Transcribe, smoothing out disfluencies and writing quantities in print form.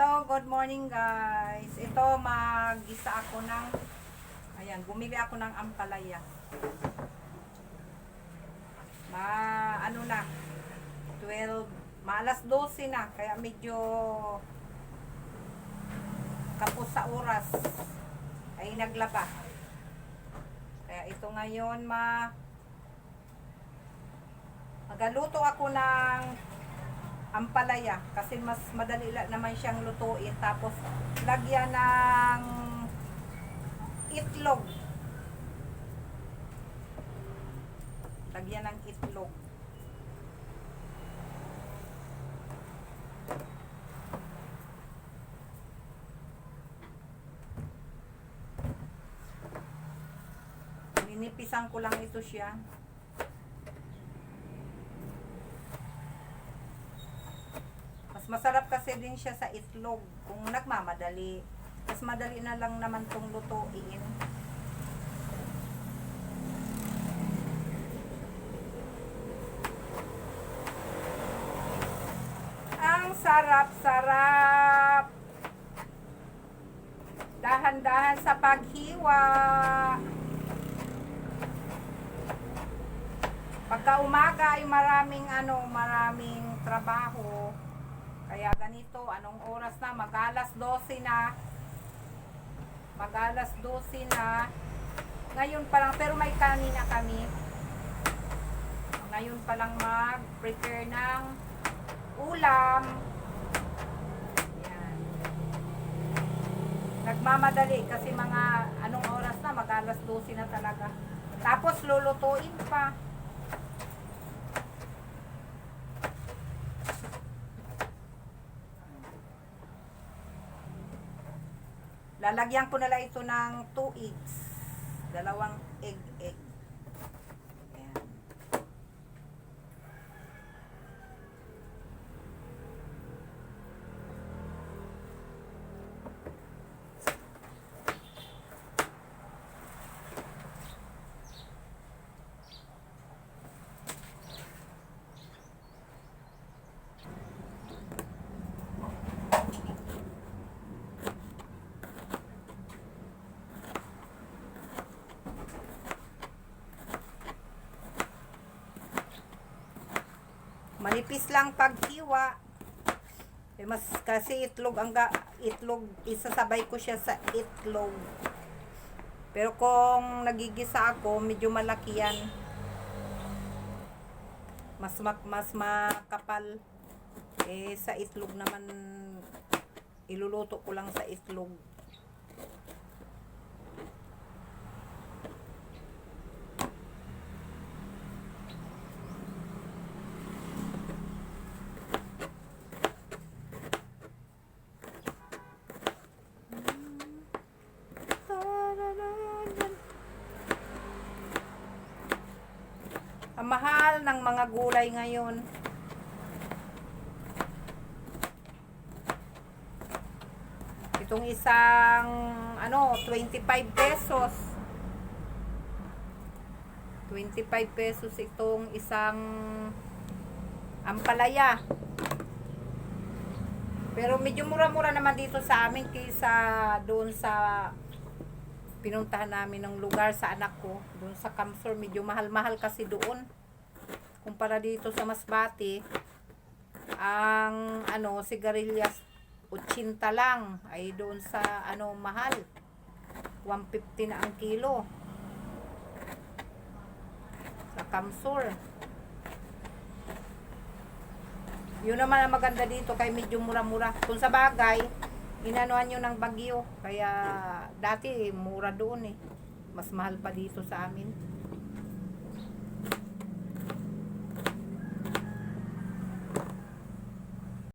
Hello, good morning guys. Ito mag-isa ako ng bumili ako ng ampalaya. Ano na 12, alas 12 na kaya medyo kapos sa oras ay naglaba. Kaya ito ngayon magaluto ako ng ampalaya kasi mas madali naman siyang lutuin, tapos lagyan ng itlog. Lagyan ng itlog. Ninipisan ko lang ito siya. Masarap kasi din siya sa itlog kung nagmamadali. Mas madali na lang naman tong lutuin. Ang sarap-sarap. Dahan-dahan sa paghiwa. Pagka umaga ay maraming trabaho. Kaya ganito, anong oras na? Mag-alas 12 na. Mag-alas 12 na. Ngayon pa lang, pero may kanina kami. Ngayon pa lang mag-prepare ng ulam. Yan. Nagmamadali kasi anong oras na? Mag-alas 12 na talaga. Tapos lulutuin pa. Lalagyan ko na lang ito ng 2 eggs. 2 egg. Ayan. Manipis lang paghiwa. Mas kasi itlog isasabay ko siya sa itlog. Pero kung nagigisa ako, medyo malaki yan. Mas makapal. Sa itlog naman iluluto ko lang sa itlog. Ang mahal ng mga gulay ngayon. Itong isang 25 pesos. 25 pesos itong isang ampalaya. Pero medyo mura-mura naman dito sa amin kaysa doon sa pinuntahan namin ng lugar sa anak ko, doon sa Kamsur. Medyo mahal-mahal kasi doon kumpara dito sa Masbate. Ang sigarilyas 80 lang, ay doon sa mahal, 150 na ang kilo sa Kamsur. Yun naman ang maganda dito, kay medyo mura-mura. Kung sa bagay inanuhan nyo ng bagyo, kaya dati mura doon mas mahal pa dito sa amin.